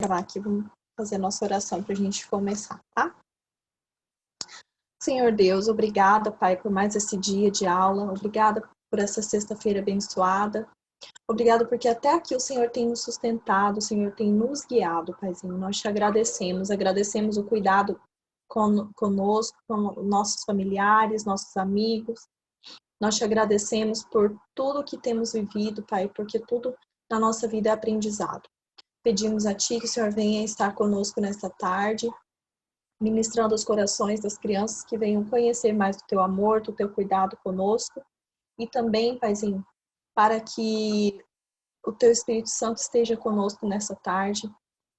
gravar aqui, vamos fazer a nossa oração para a gente começar, tá? Senhor Deus, obrigada, Pai, por mais esse dia de aula, obrigada por essa sexta-feira abençoada, obrigada porque até aqui o Senhor tem nos sustentado, o Senhor tem nos guiado, Paizinho, nós te agradecemos o cuidado conosco, com nossos familiares, nossos amigos, nós te agradecemos por tudo que temos vivido, Pai, porque tudo na nossa vida é aprendizado. Pedimos a Ti que o Senhor venha estar conosco nesta tarde, ministrando os corações das crianças que venham conhecer mais do Teu amor, do Teu cuidado conosco. E também, Paizinho, para que o Teu Espírito Santo esteja conosco nessa tarde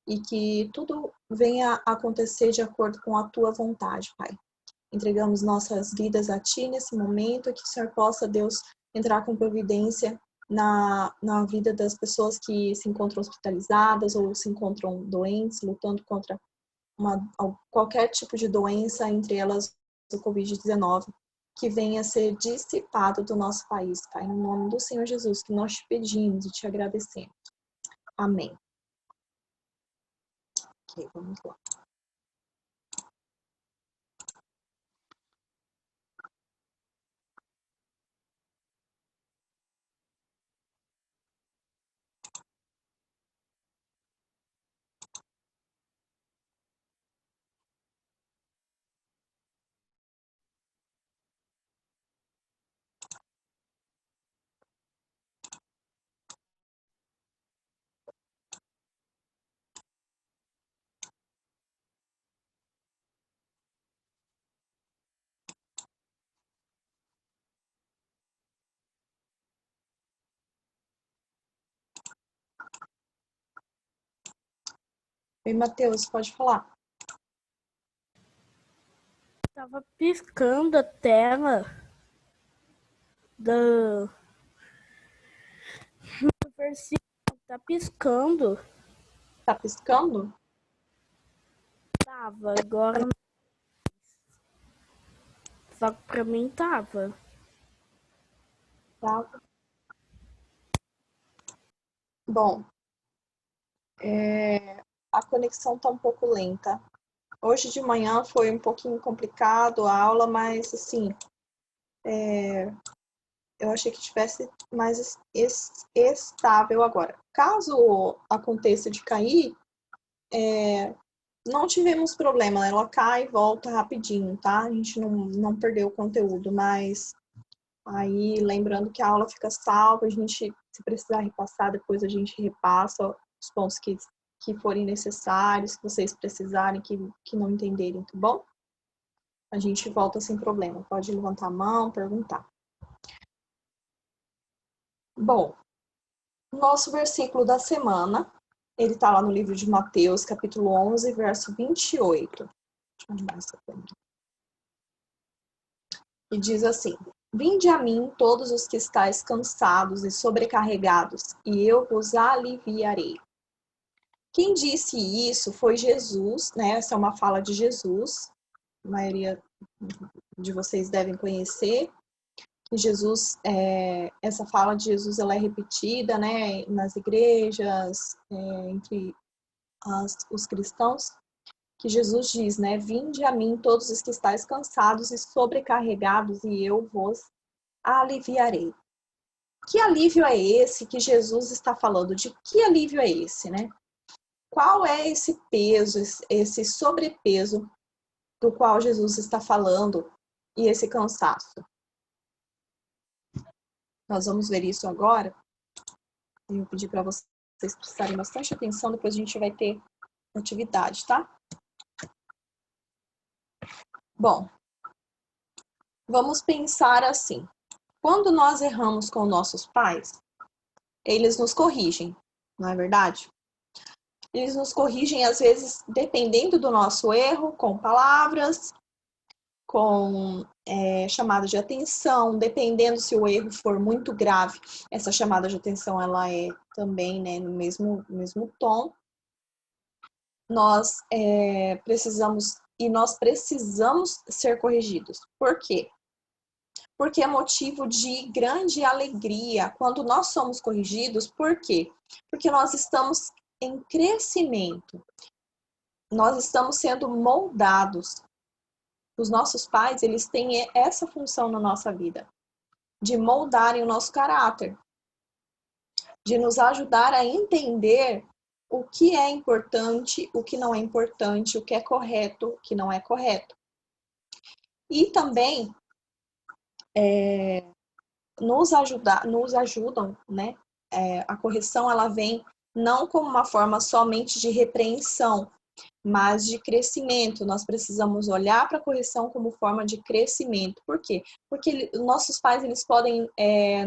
e que tudo venha acontecer de acordo com a Tua vontade, Pai. Entregamos nossas vidas a Ti nesse momento, que o Senhor possa, Deus, entrar com providência na vida das pessoas que se encontram hospitalizadas ou se encontram doentes, lutando contra qualquer tipo de doença, entre elas o Covid-19, que venha a ser dissipado do nosso país, Pai, no nome do Senhor Jesus, que nós te pedimos e te agradecemos. Amém. Ok, vamos lá. Oi, Matheus, pode falar. Tava piscando a tela do versículo. Tá piscando. Tá piscando? Tava, agora não. Só que pra mim tava. Tá. Bom, a conexão tá um pouco lenta. Hoje de manhã foi um pouquinho complicado a aula, mas assim, eu achei que tivesse mais estável agora. Caso aconteça de cair, não tivemos problema, ela cai e volta rapidinho, tá? A gente não perdeu o conteúdo, mas aí lembrando que a aula fica salva, a gente, se precisar repassar, depois a gente repassa os pontos que forem necessários, que vocês precisarem, que não entenderem, tá bom? A gente volta sem problema, pode levantar a mão, perguntar. Bom, nosso versículo da semana, ele está lá no livro de Mateus, capítulo 11, verso 28. Deixa eu arrumar essa aqui. E diz assim: Vinde a mim todos os que estáis cansados e sobrecarregados, e eu vos aliviarei. Quem disse isso foi Jesus, né? Essa é uma fala de Jesus, a maioria de vocês devem conhecer. Que Jesus, essa fala de Jesus, ela é repetida, né, nas igrejas, entre os cristãos, que Jesus diz, né, vinde a mim todos os que estáis cansados e sobrecarregados e eu vos aliviarei. Que alívio é esse que Jesus está falando? De que alívio é esse, né? Qual é esse peso, esse sobrepeso do qual Jesus está falando e esse cansaço? Nós vamos ver isso agora. Eu vou pedir para vocês prestarem bastante atenção, depois a gente vai ter atividade, tá? Bom, vamos pensar assim. Quando nós erramos com nossos pais, eles nos corrigem, não é verdade? Eles nos corrigem, às vezes, dependendo do nosso erro, com palavras, com chamada de atenção, dependendo se o erro for muito grave, essa chamada de atenção ela é também, né, no mesmo tom. Nós precisamos ser corrigidos. Por quê? Porque é motivo de grande alegria quando nós somos corrigidos. Por quê? Porque nós estamos em crescimento. Nós estamos sendo moldados. Os nossos pais, eles têm essa função na nossa vida, de moldarem o nosso caráter, de nos ajudar a entender o que é importante, o que não é importante, o que é correto, o que não é correto. E também nos ajudam, né? A correção, ela vem não como uma forma somente de repreensão, mas de crescimento. Nós precisamos olhar para a correção como forma de crescimento. Por quê? Porque nossos pais, eles podem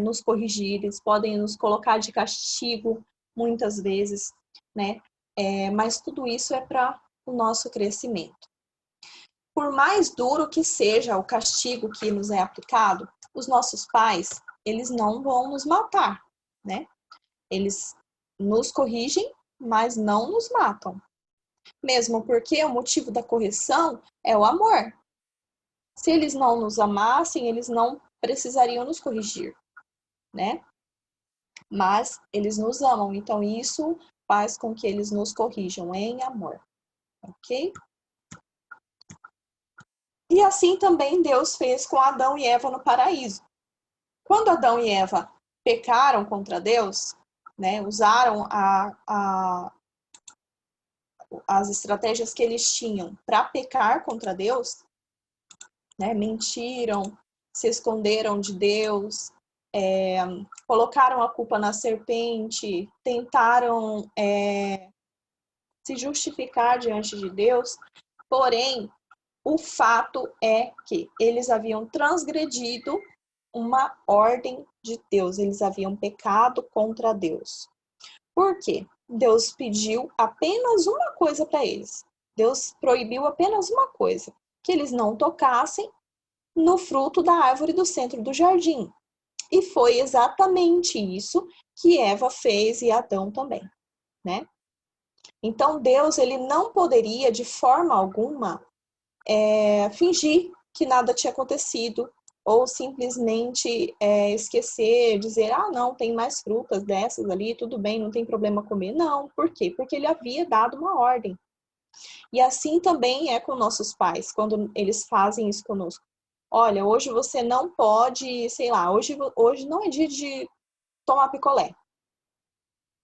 nos corrigir, eles podem nos colocar de castigo, muitas vezes, né? Mas tudo isso é para o nosso crescimento. Por mais duro que seja o castigo que nos é aplicado, os nossos pais, eles não vão nos matar, né? Eles nos corrigem, mas não nos matam. Mesmo porque o motivo da correção é o amor. Se eles não nos amassem, eles não precisariam nos corrigir, né? Mas eles nos amam, então isso faz com que eles nos corrijam em amor, ok? E assim também Deus fez com Adão e Eva no paraíso. Quando Adão e Eva pecaram contra Deus, né, usaram as estratégias que eles tinham para pecar contra Deus, né, mentiram, se esconderam de Deus, colocaram a culpa na serpente, tentaram se justificar diante de Deus, porém, o fato é que eles haviam transgredido uma ordem de Deus, eles haviam pecado contra Deus. Por quê? Deus pediu apenas uma coisa para eles. Deus proibiu apenas uma coisa, que eles não tocassem no fruto da árvore do centro do jardim. E foi exatamente isso que Eva fez e Adão também, né? Então Deus, ele não poderia de forma alguma fingir que nada tinha acontecido ou simplesmente esquecer, dizer, não, tem mais frutas dessas ali, tudo bem, não tem problema comer. Não, por quê? Porque ele havia dado uma ordem. E assim também é com nossos pais, quando eles fazem isso conosco. Olha, hoje você não pode, sei lá, hoje não é dia de tomar picolé.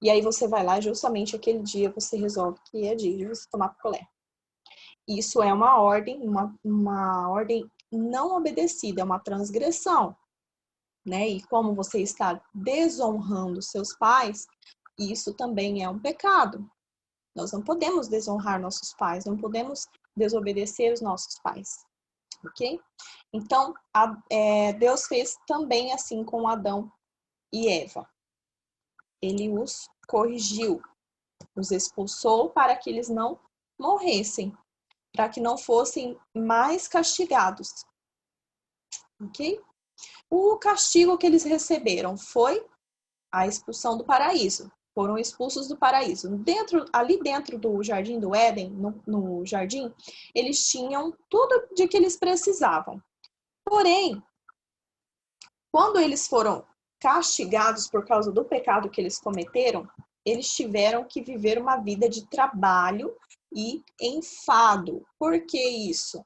E aí você vai lá, justamente aquele dia você resolve que é dia de você tomar picolé. Isso é uma ordem, uma ordem não obedecida, é uma transgressão, né? E como você está desonrando seus pais, isso também é um pecado. Nós não podemos desonrar nossos pais, não podemos desobedecer os nossos pais, ok? Então, Deus fez também assim com Adão e Eva. Ele os corrigiu, os expulsou para que eles não morressem, para que não fossem mais castigados, ok? O castigo que eles receberam foi a expulsão do paraíso. Foram expulsos do paraíso. Ali dentro do jardim do Éden, no jardim, eles tinham tudo de que eles precisavam. Porém, quando eles foram castigados por causa do pecado que eles cometeram, eles tiveram que viver uma vida de trabalho e enfado. Por que isso?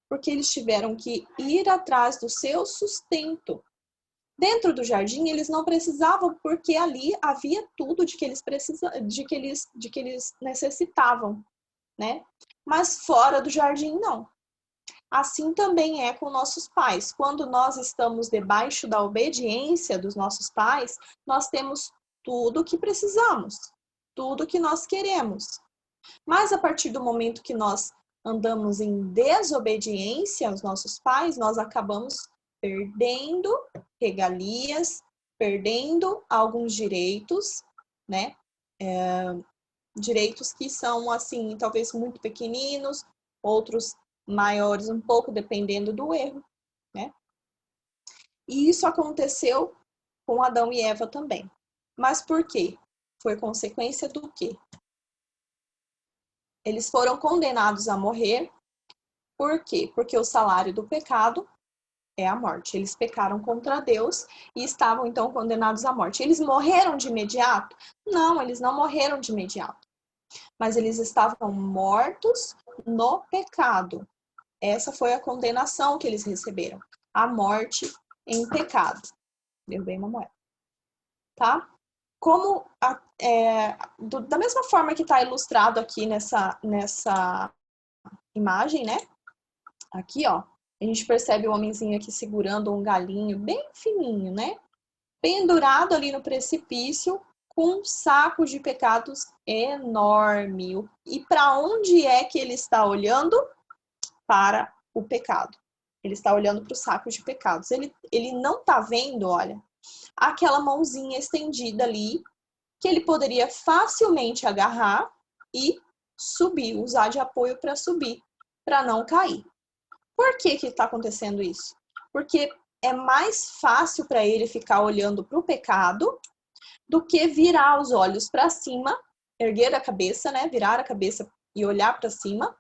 Porque eles tiveram que ir atrás do seu sustento. Dentro do jardim, eles não precisavam, porque ali havia tudo de que eles necessitavam, né? Mas fora do jardim, não. Assim também é com nossos pais. Quando nós estamos debaixo da obediência dos nossos pais, nós temos tudo o que precisamos, tudo o que nós queremos. Mas a partir do momento que nós andamos em desobediência aos nossos pais, nós acabamos perdendo regalias, perdendo alguns direitos, né? Direitos que são, assim, talvez muito pequeninos, outros maiores um pouco, dependendo do erro, né? E isso aconteceu com Adão e Eva também. Mas por quê? Foi consequência do quê? Eles foram condenados a morrer. Por quê? Porque o salário do pecado É a morte. Eles pecaram contra Deus e estavam, então, condenados à morte. Eles morreram de imediato? Não, eles não morreram de imediato. Mas eles estavam mortos no pecado. Essa foi a condenação que eles receberam. A morte em pecado. Derrubei uma moeda. Tá? Da mesma forma que está ilustrado aqui nessa imagem, né? Aqui, ó, a gente percebe o homenzinho aqui segurando um galinho bem fininho, né? Pendurado ali no precipício, com um saco de pecados enorme. E para onde é que ele está olhando? Para o pecado. Ele está olhando para o saco de pecados. Ele não está vendo, olha, aquela mãozinha estendida ali, que ele poderia facilmente agarrar e subir, usar de apoio para subir, para não cair. Por que está acontecendo isso? Porque é mais fácil para ele ficar olhando para o pecado do que virar os olhos para cima, erguer a cabeça, né? Virar a cabeça e olhar para cima,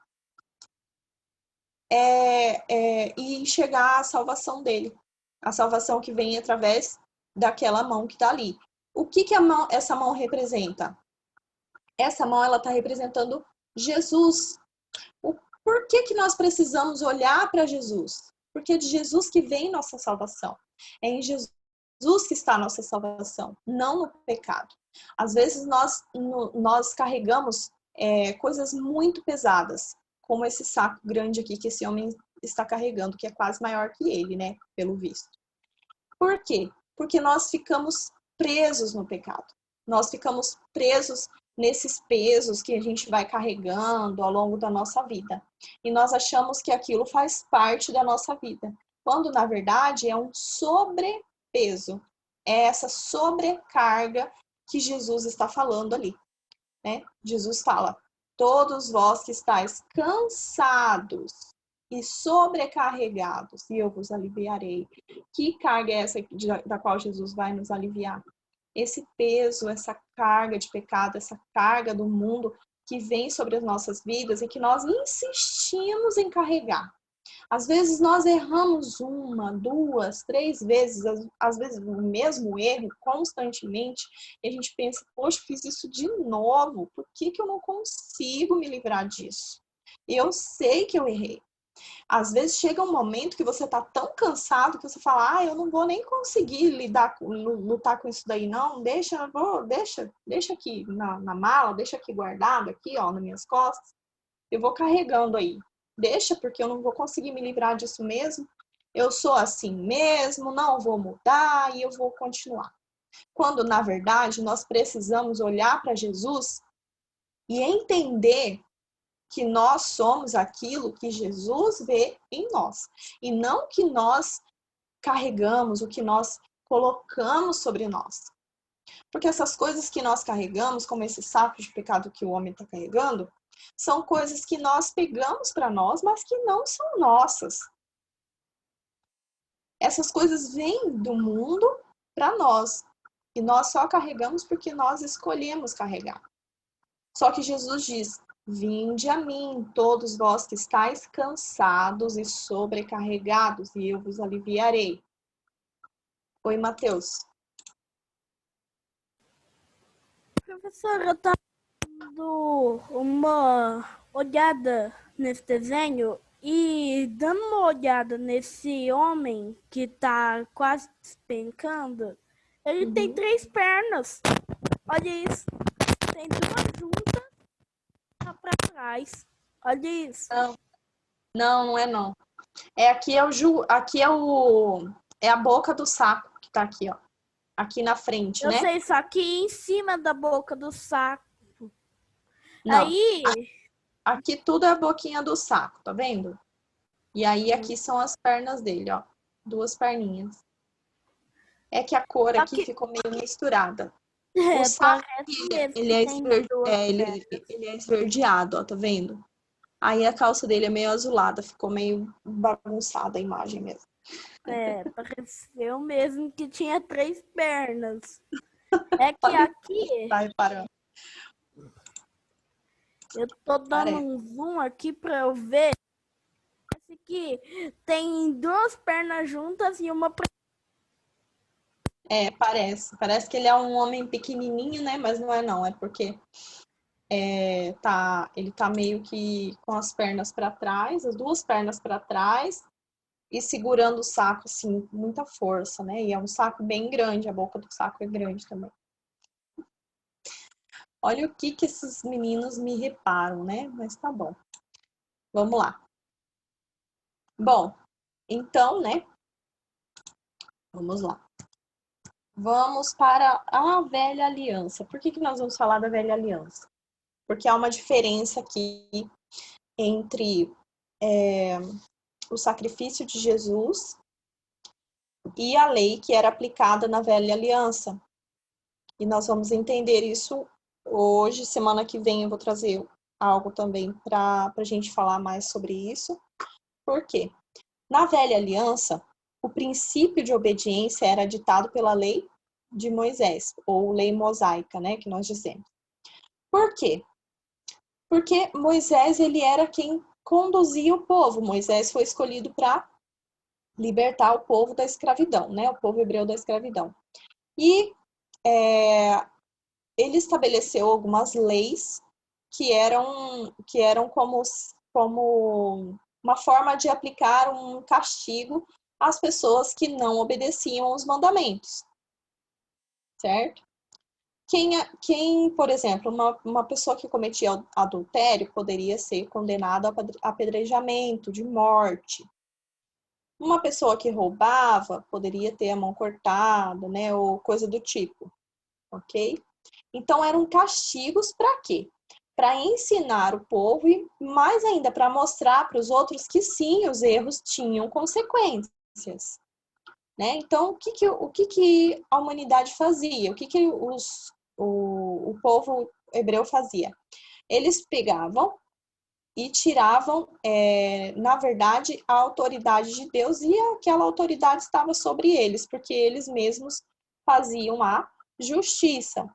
e enxergar a salvação dele. A salvação que vem através daquela mão que está ali. O que essa mão representa? Essa mão ela está representando Jesus. Por que nós precisamos olhar para Jesus? Porque é de Jesus que vem nossa salvação. É em Jesus que está a nossa salvação, não no pecado. Às vezes nós carregamos coisas muito pesadas, como esse saco grande aqui que esse homem está carregando, que é quase maior que ele, né? Pelo visto. Por quê? Porque nós ficamos presos no pecado. Nós ficamos presos nesses pesos que a gente vai carregando ao longo da nossa vida. E nós achamos que aquilo faz parte da nossa vida, quando na verdade é um sobrepeso. É essa sobrecarga que Jesus está falando ali, né? Jesus fala: todos vós que estáis cansados e sobrecarregados, e eu vos aliviarei. Que carga é essa da qual Jesus vai nos aliviar? Esse peso, essa carga de pecado, essa carga do mundo que vem sobre as nossas vidas e que nós insistimos em carregar. Às vezes nós erramos uma, duas, três vezes, às vezes o mesmo erro constantemente, e a gente pensa, poxa, fiz isso de novo, por que eu não consigo me livrar disso? Eu sei que eu errei. Às vezes chega um momento que você está tão cansado que você fala, eu não vou nem conseguir lutar com isso daí, não. Deixa aqui na mala, deixa aqui guardado, aqui, ó, nas minhas costas. Eu vou carregando aí. Deixa, porque eu não vou conseguir me livrar disso mesmo. Eu sou assim mesmo, não vou mudar e eu vou continuar. Quando, na verdade, nós precisamos olhar para Jesus e entender que nós somos aquilo que Jesus vê em nós. E não que nós carregamos, o que nós colocamos sobre nós. Porque essas coisas que nós carregamos, como esse saco de pecado que o homem está carregando, são coisas que nós pegamos para nós, mas que não são nossas. Essas coisas vêm do mundo para nós. E nós só carregamos porque nós escolhemos carregar. Só que Jesus diz: vinde a mim, todos vós que estáis cansados e sobrecarregados, e eu vos aliviarei. Oi, Mateus. Professora, eu estava dando uma olhada nesse desenho e dando uma olhada nesse homem que tá quase despencando. Ele tem 3 pernas. Olha isso. Tem 2 juntas para trás. Olha isso. Não é não. É a boca do saco que tá aqui, ó. Aqui na frente, Eu né? sei, só que em cima da boca do saco. Não. Aí, Aqui tudo é a boquinha do saco, tá vendo? E aí aqui são as pernas dele, ó. 2 perninhas. É que a cor aqui ficou meio misturada. O saco, parece mesmo ele que é, tem 2 ele é esverdeado, ó, tá vendo? Aí a calça dele é meio azulada, ficou meio bagunçada a imagem mesmo. pareceu mesmo que tinha 3 pernas. É que aqui, Tá reparando? eu tô dando Parece. um zoom aqui pra eu ver. Esse aqui tem duas pernas juntas e uma. Parece que ele é um homem pequenininho, né? Mas não é não, é porque ele tá meio que com as pernas para trás, as duas pernas para trás e segurando o saco assim, com muita força, né? E é um saco bem grande, a boca do saco é grande também. Olha o que esses meninos me reparam, né? Mas tá bom. Vamos lá. Bom, então, né? Vamos lá. Vamos para a velha aliança. Por que nós vamos falar da velha aliança? Porque há uma diferença aqui entre o sacrifício de Jesus e a lei que era aplicada na velha aliança. E nós vamos entender isso hoje. Semana que vem eu vou trazer algo também para a gente falar mais sobre isso. Por quê? Na velha aliança, o princípio de obediência era ditado pela lei de Moisés, ou lei mosaica, né, que nós dizemos. Por quê? Porque Moisés, ele era quem conduzia o povo. Moisés foi escolhido para libertar o povo da escravidão, né, o povo hebreu da escravidão. E ele estabeleceu algumas leis que eram como uma forma de aplicar um castigo às pessoas que não obedeciam aos mandamentos, certo? Quem, por exemplo, uma pessoa que cometia adultério poderia ser condenada a apedrejamento, de morte. Uma pessoa que roubava poderia ter a mão cortada, né, ou coisa do tipo, ok? Então, eram castigos para quê? Para ensinar o povo e, mais ainda, para mostrar para os outros que sim, os erros tinham consequências. Né? Então, o que a humanidade fazia? O que o povo hebreu fazia? Eles pegavam e tiravam, na verdade, a autoridade de Deus e aquela autoridade estava sobre eles, porque eles mesmos faziam a justiça.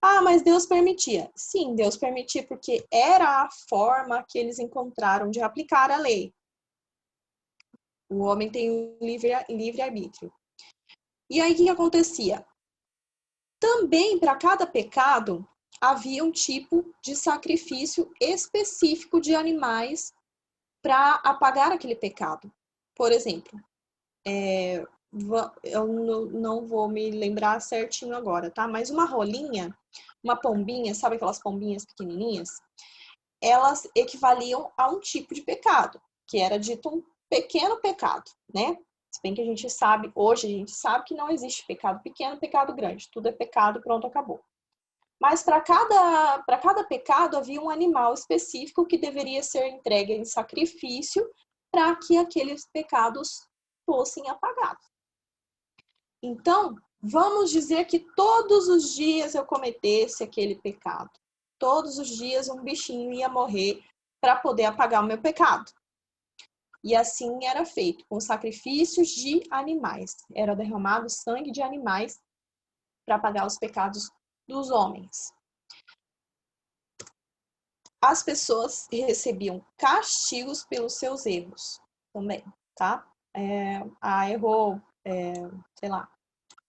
Ah, mas Deus permitia. Sim, Deus permitia porque era a forma que eles encontraram de aplicar a lei. O homem tem um livre-arbítrio. E aí, o que acontecia? Também, para cada pecado, havia um tipo de sacrifício específico de animais para apagar aquele pecado. Por exemplo, eu não vou me lembrar certinho agora, tá? Mas uma rolinha, uma pombinha, sabe aquelas pombinhas pequenininhas? Elas equivaliam a um tipo de pecado, que era dito um pequeno pecado, né? Se bem que a gente sabe, hoje a gente sabe que não existe pecado pequeno, pecado grande. Tudo é pecado, pronto, acabou. Mas para cada pecado havia um animal específico que deveria ser entregue em sacrifício para que aqueles pecados fossem apagados. Então, vamos dizer que todos os dias eu cometesse aquele pecado. Todos os dias um bichinho ia morrer para poder apagar o meu pecado. E assim era feito, com sacrifícios de animais. Era derramado sangue de animais para apagar os pecados dos homens. As pessoas recebiam castigos pelos seus erros também, tá? Errou, sei lá,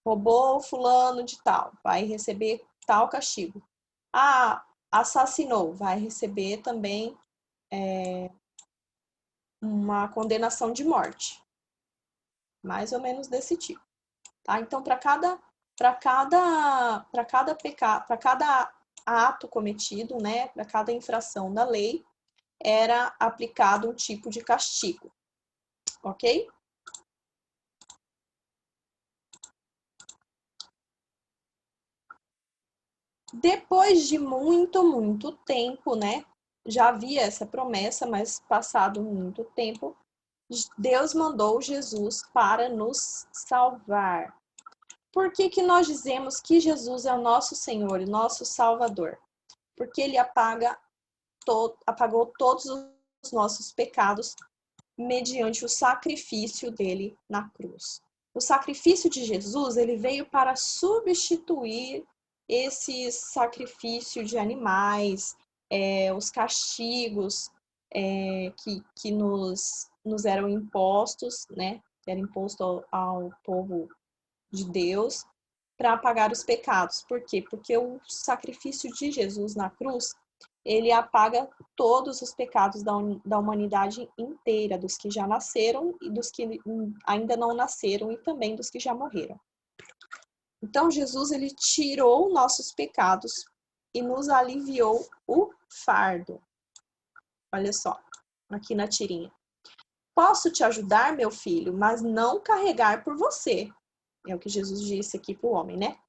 roubou fulano de tal, vai receber tal castigo. Assassinou, vai receber também uma condenação de morte. Mais ou menos desse tipo, tá? Então, para cada pecado, para cada ato cometido, né, para cada infração da lei, era aplicado um tipo de castigo, ok? Depois de muito tempo, né, já havia essa promessa, mas passado muito tempo, Deus mandou Jesus para nos salvar. Por que nós dizemos que Jesus é o nosso Senhor e nosso Salvador? Porque ele apagou todos os nossos pecados mediante o sacrifício dele na cruz. O sacrifício de Jesus, ele veio para substituir esse sacrifício de animais, os castigos que nos nos eram impostos, né? Que era imposto ao povo de Deus para pagar os pecados. Por quê? Porque o sacrifício de Jesus na cruz, ele apaga todos os pecados da humanidade inteira, dos que já nasceram e dos que ainda não nasceram e também dos que já morreram. Então, Jesus, ele tirou nossos pecados e nos aliviou o fardo. Olha só, aqui na tirinha. Posso te ajudar, meu filho, mas não carregar por você. É o que Jesus disse aqui para o homem, né?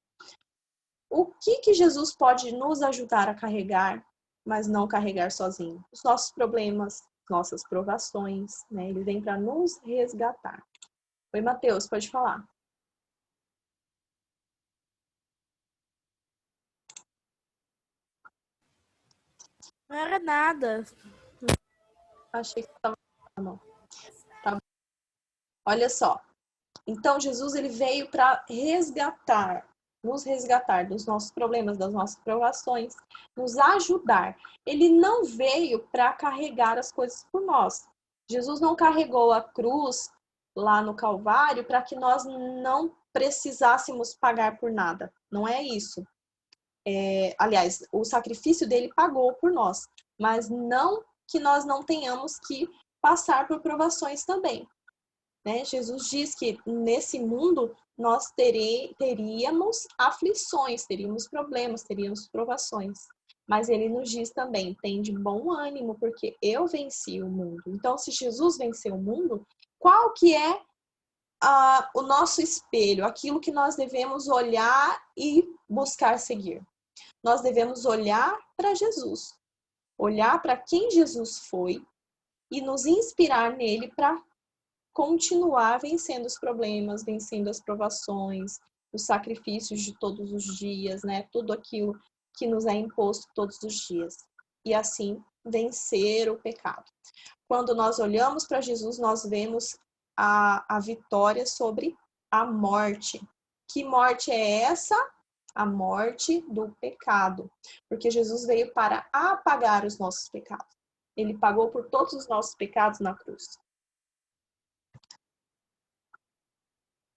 O que Jesus pode nos ajudar a carregar, mas não carregar sozinho? Os nossos problemas, nossas provações, né? Ele vem para nos resgatar. Oi, Mateus, pode falar. Não era nada. Achei que estava na mão. Tá bom. Olha só. Então, Jesus, ele veio para resgatar, nos resgatar dos nossos problemas, das nossas provações, nos ajudar. Ele não veio para carregar as coisas por nós. Jesus não carregou a cruz lá no Calvário para que nós não precisássemos pagar por nada. Não é isso. Aliás, o sacrifício dele pagou por nós, mas não que nós não tenhamos que passar por provações também. Né? Jesus diz que nesse mundo nós teríamos aflições, teríamos problemas, teríamos provações. Mas ele nos diz também, tem de bom ânimo, porque eu venci o mundo. Então, se Jesus venceu o mundo, qual que é o nosso espelho? Aquilo que nós devemos olhar e buscar seguir. Nós devemos olhar para Jesus, olhar para quem Jesus foi e nos inspirar nele para continuar vencendo os problemas, vencendo as provações, os sacrifícios de todos os dias, né? Tudo aquilo que nos é imposto todos os dias. E assim vencer o pecado. Quando nós olhamos para Jesus, nós vemos a vitória sobre a morte. Que morte é essa? A morte do pecado. Porque Jesus veio para apagar os nossos pecados. Ele pagou por todos os nossos pecados na cruz.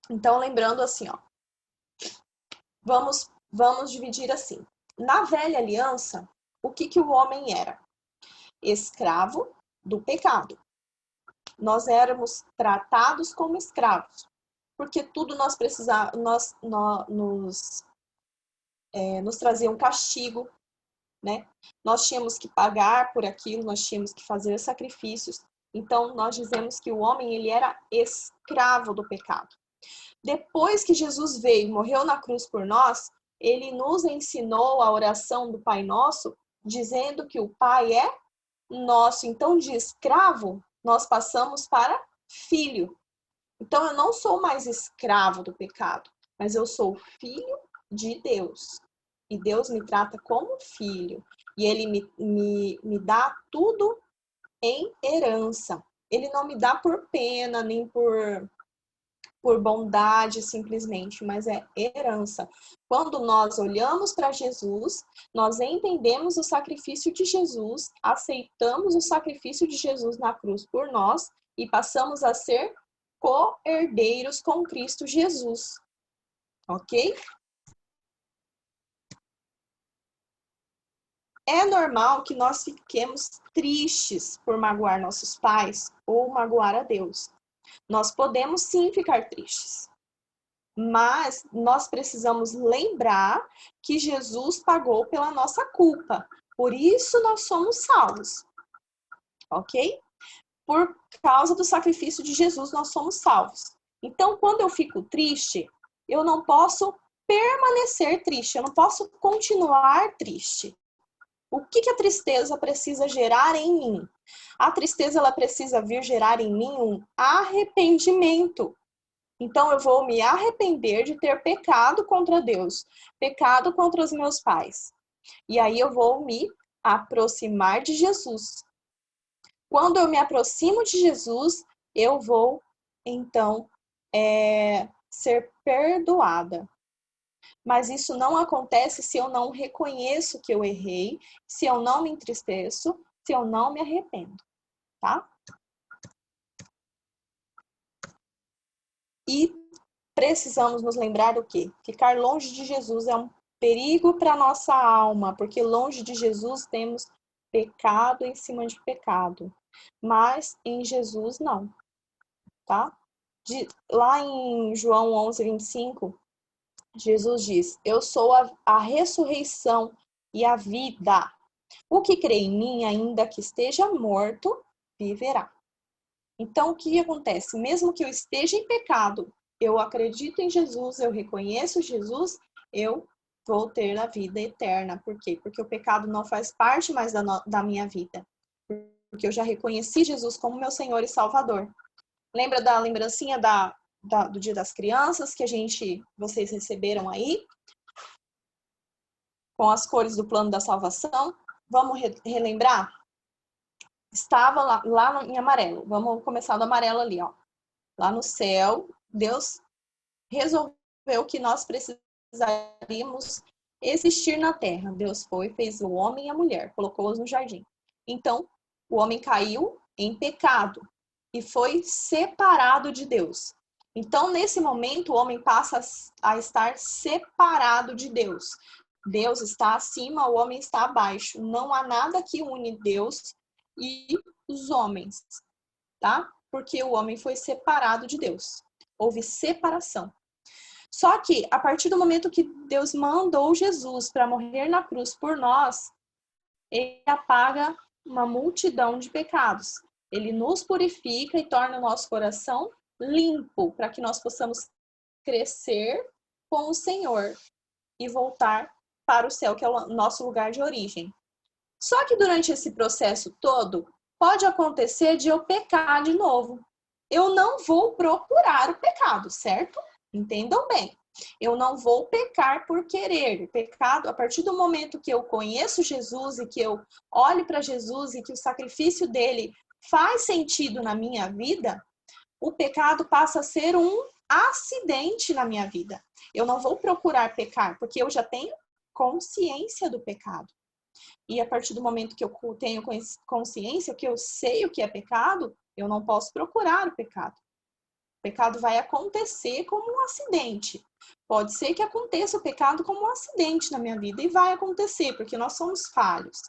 Então, lembrando assim, ó, vamos dividir assim. Na velha aliança, o que o homem era? Escravo do pecado. Nós éramos tratados como escravos, porque tudo nós precisávamos, nos trazia um castigo, né? Nós tínhamos que pagar por aquilo, nós tínhamos que fazer sacrifícios. Então, nós dizemos que o homem, ele era escravo do pecado. Depois que Jesus veio e morreu na cruz por nós, ele nos ensinou a oração do Pai Nosso, dizendo que o Pai é nosso. Então, de escravo, nós passamos para filho. Então, eu não sou mais escravo do pecado, mas eu sou filho de Deus. E Deus me trata como filho. E ele me dá tudo em herança. Ele não me dá por pena, nem por bondade simplesmente, mas é herança. Quando nós olhamos para Jesus, nós entendemos o sacrifício de Jesus, aceitamos o sacrifício de Jesus na cruz por nós e passamos a ser co-herdeiros com Cristo Jesus. Ok? É normal que nós fiquemos tristes por magoar nossos pais ou magoar a Deus. Nós podemos sim ficar tristes, mas nós precisamos lembrar que Jesus pagou pela nossa culpa. Por isso nós somos salvos, ok? Por causa do sacrifício de Jesus nós somos salvos. Então, quando eu fico triste, eu não posso permanecer triste, eu não posso continuar triste. O que a tristeza precisa gerar em mim? A tristeza, ela precisa vir gerar em mim um arrependimento. Então, eu vou me arrepender de ter pecado contra Deus, pecado contra os meus pais. E aí eu vou me aproximar de Jesus. Quando eu me aproximo de Jesus, eu vou, então, ser perdoada. Mas isso não acontece se eu não reconheço que eu errei, se eu não me entristeço, se eu não me arrependo, tá? E precisamos nos lembrar do quê? Ficar longe de Jesus é um perigo para a nossa alma, porque longe de Jesus temos pecado em cima de pecado. Mas em Jesus não, tá? Lá em João 11:25, Jesus diz: Eu sou a ressurreição e a vida. O que crê em mim, ainda que esteja morto, viverá. Então, o que acontece? Mesmo que eu esteja em pecado, eu acredito em Jesus, eu reconheço Jesus, eu vou ter a vida eterna. Por quê? Porque o pecado não faz parte mais da minha vida. Porque eu já reconheci Jesus como meu Senhor e Salvador. Lembra da lembrancinha do Dia das Crianças que vocês receberam aí? Com as cores do plano da salvação? Vamos relembrar? Estava lá em amarelo. Vamos começar do amarelo ali, ó. Lá no céu, Deus resolveu que nós precisaríamos existir na terra. Deus fez o homem e a mulher, colocou-os no jardim. Então, o homem caiu em pecado e foi separado de Deus. Então, nesse momento, o homem passa a estar separado de Deus. Deus está acima, o homem está abaixo. Não há nada que une Deus e os homens, tá? Porque o homem foi separado de Deus. Houve separação. Só que, a partir do momento que Deus mandou Jesus para morrer na cruz por nós, ele apaga uma multidão de pecados. Ele nos purifica e torna o nosso coração limpo, para que nós possamos crescer com o Senhor e voltar para o céu, que é o nosso lugar de origem. Só que durante esse processo todo, pode acontecer de eu pecar de novo. Eu não vou procurar o pecado, certo? Entendam bem. Eu não vou pecar por querer. O pecado, a partir do momento que eu conheço Jesus e que eu olho para Jesus e que o sacrifício dele faz sentido na minha vida, o pecado passa a ser um acidente na minha vida. Eu não vou procurar pecar, porque eu já tenho consciência do pecado. E a partir do momento que eu tenho consciência, que eu sei o que é pecado, eu não posso procurar o pecado. O pecado vai acontecer como um acidente. Pode ser que aconteça o pecado como um acidente na minha vida, e vai acontecer, porque nós somos falhos.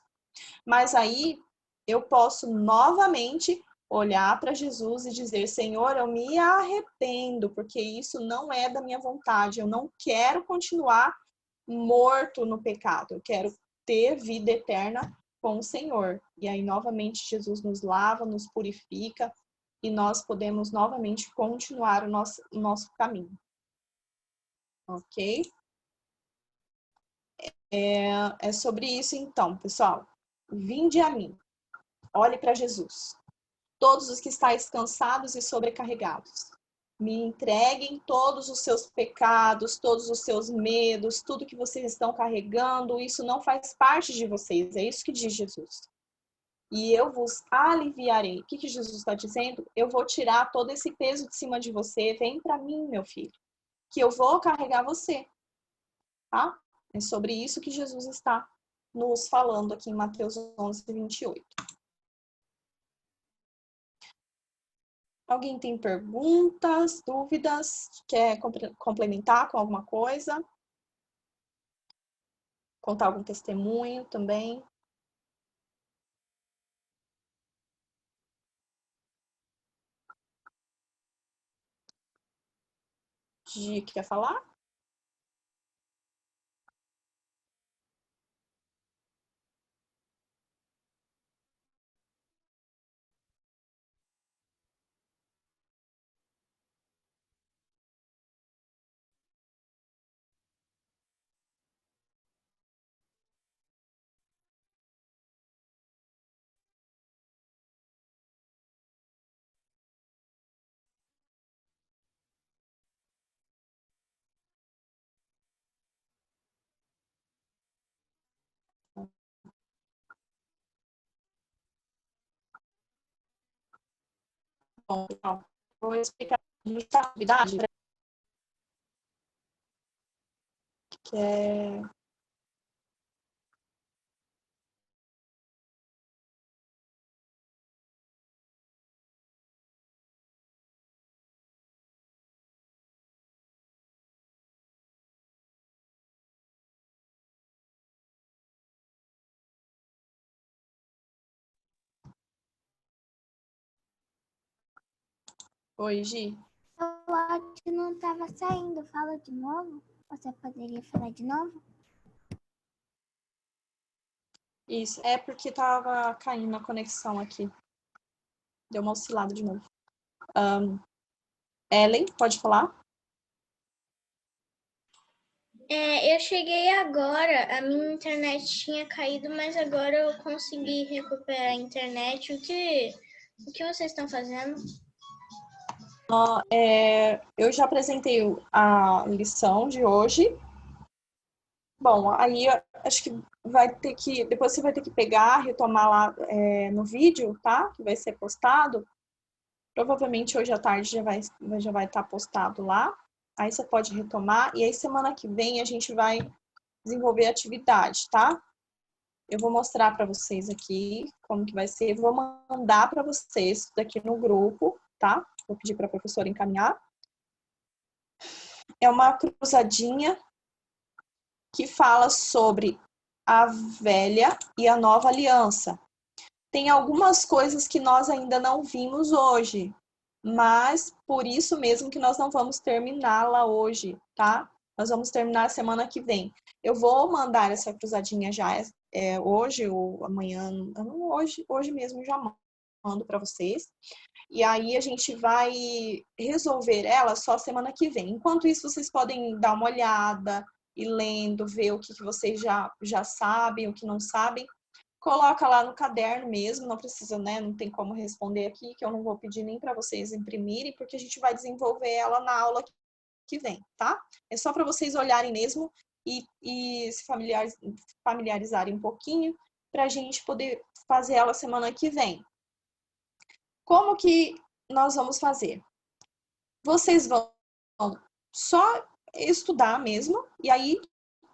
Mas aí eu posso novamente olhar para Jesus e dizer: Senhor, eu me arrependo, porque isso não é da minha vontade. Eu não quero continuar morto no pecado. Eu quero ter vida eterna com o Senhor. E aí, novamente, Jesus nos lava, nos purifica e nós podemos novamente continuar o nosso caminho. Ok? É sobre isso então, pessoal. Vinde a mim. Olhe para Jesus. Todos os que estáis cansados e sobrecarregados. Me entreguem todos os seus pecados, todos os seus medos, tudo que vocês estão carregando, isso não faz parte de vocês, é isso que diz Jesus. E eu vos aliviarei. O que Jesus está dizendo? Eu vou tirar todo esse peso de cima de você, vem para mim, meu filho, que eu vou carregar você, tá? É sobre isso que Jesus está nos falando aqui em Mateus 11:28. Alguém tem perguntas, dúvidas? Quer complementar com alguma coisa? Contar algum testemunho também? Quer falar? Bom, então, vou explicar a atividade que é Oi, Gi. O áudio não estava saindo. Fala de novo? Você poderia falar de novo? Isso, é porque tava caindo a conexão aqui. Deu uma oscilada de novo. Ellen, pode falar? Eu cheguei agora, a minha internet tinha caído, mas agora eu consegui recuperar a internet. O que vocês estão fazendo? Eu já apresentei a lição de hoje. Bom, aí eu acho que depois você vai ter que pegar, retomar lá no vídeo, tá? Que vai ser postado. Provavelmente hoje à tarde já vai estar postado lá. Aí você pode retomar. E aí semana que vem a gente vai desenvolver a atividade, tá? Eu vou mostrar para vocês aqui como que vai ser. Vou mandar para vocês daqui no grupo, tá? Vou pedir para a professora encaminhar. É uma cruzadinha que fala sobre a velha e a nova aliança. Tem algumas coisas que nós ainda não vimos hoje, mas por isso mesmo que nós não vamos terminá-la hoje, tá? Nós vamos terminar semana que vem. Eu vou mandar essa cruzadinha já hoje ou amanhã, hoje mesmo já mando para vocês. E aí a gente vai resolver ela só semana que vem. Enquanto isso, vocês podem dar uma olhada e lendo, ver o que vocês já sabem, o que não sabem. Coloca lá no caderno mesmo, não precisa, né? Não tem como responder aqui, que eu não vou pedir nem para vocês imprimirem, porque a gente vai desenvolver ela na aula que vem, tá? É só para vocês olharem mesmo e se familiarizarem um pouquinho para a gente poder fazer ela semana que vem. Como que nós vamos fazer? Vocês vão só estudar mesmo, e aí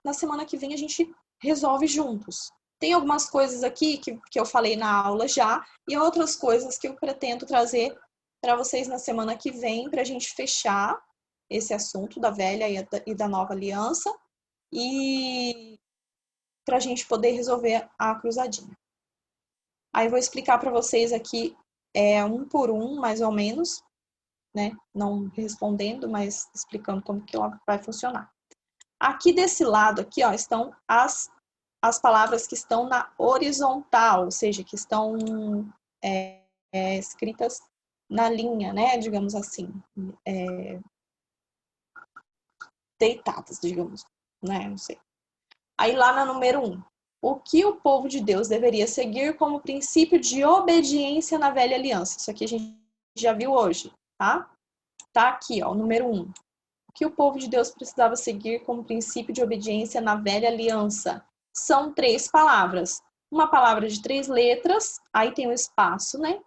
na semana que vem a gente resolve juntos. Tem algumas coisas aqui que eu falei na aula já, e outras coisas que eu pretendo trazer para vocês na semana que vem, para a gente fechar esse assunto da velha e da nova aliança, e para a gente poder resolver a cruzadinha. Aí eu vou explicar para vocês aqui um por um, mais ou menos, né? Não respondendo, mas explicando como que ela vai funcionar. Aqui desse lado aqui, ó, estão as palavras que estão na horizontal, ou seja, que estão escritas na linha, né? Digamos assim, deitadas, digamos, né? Não sei. Aí lá na número 1, o que o povo de Deus deveria seguir como princípio de obediência na velha aliança? Isso aqui a gente já viu hoje, tá? Tá aqui, ó, o número 1. O que o povo de Deus precisava seguir como princípio de obediência na velha aliança? São 3 palavras. Uma palavra de 3 letras, aí tem um espaço, né?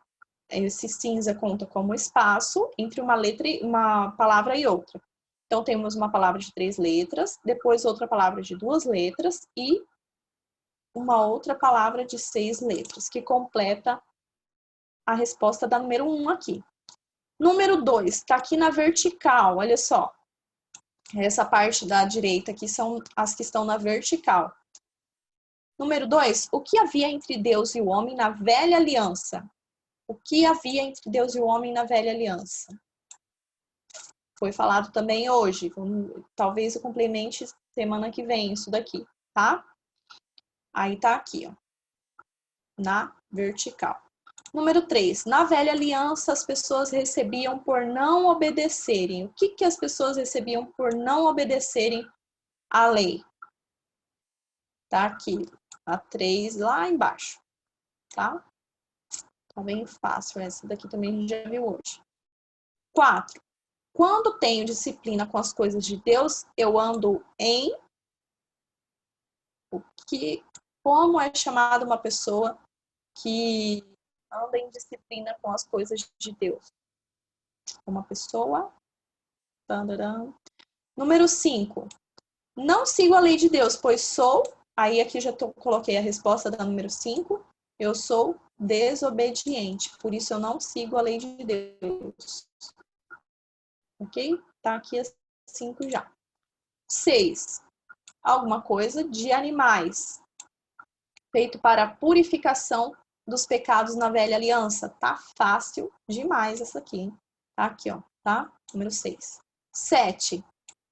Esse cinza conta como espaço entre uma palavra e outra. Então, temos uma palavra de 3 letras, depois outra palavra de 2 letras e uma outra palavra de 6 letras, que completa a resposta da número 1 aqui. Número 2, está aqui na vertical, olha só. Essa parte da direita aqui são as que estão na vertical. Número 2, o que havia entre Deus e o homem na velha aliança? O que havia entre Deus e o homem na velha aliança? Foi falado também hoje. Talvez eu complemente semana que vem isso daqui, tá? Aí tá aqui, ó. Na vertical. Número 3. Na velha aliança, as pessoas recebiam por não obedecerem. O que as pessoas recebiam por não obedecerem à lei? Tá aqui, a 3 lá embaixo, tá? Tá bem fácil, essa daqui também a gente já viu hoje. 4. Quando tenho disciplina com as coisas de Deus, eu ando em como é chamada uma pessoa que anda em disciplina com as coisas de Deus? Uma pessoa. Número 5. Não sigo a lei de Deus, pois sou. Aí aqui já coloquei a resposta da número 5. Eu sou desobediente, por isso eu não sigo a lei de Deus. Ok? Tá aqui as 5 já. 6. Alguma coisa de animais, feito para a purificação dos pecados na velha aliança. Tá fácil demais essa aqui, hein? Tá aqui, ó, tá? Número 6. 7.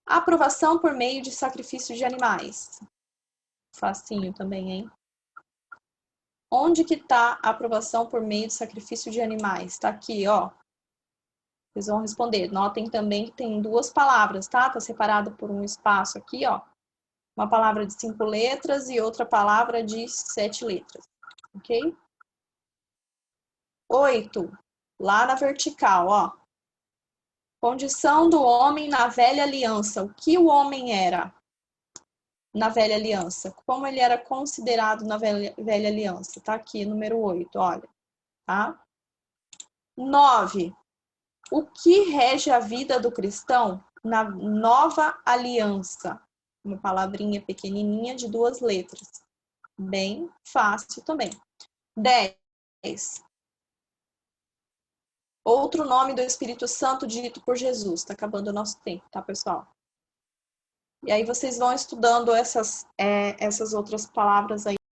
Aprovação por meio de sacrifício de animais. Facinho também, hein? Onde que tá a aprovação por meio de sacrifício de animais? Tá aqui, ó. Vocês vão responder. Notem também que tem duas palavras, tá? Tá separado por um espaço aqui, ó. Uma palavra de 5 letras e outra palavra de 7 letras. Ok? 8. Lá na vertical, ó. Condição do homem na velha aliança. O que o homem era na velha aliança? Como ele era considerado na velha aliança? Tá aqui, número 8, olha. Tá? 9. O que rege a vida do cristão na nova aliança? Uma palavrinha pequenininha de 2 letras. Bem fácil também. 10. Outro nome do Espírito Santo dito por Jesus. Está acabando o nosso tempo, tá, pessoal? E aí vocês vão estudando essas outras palavras aí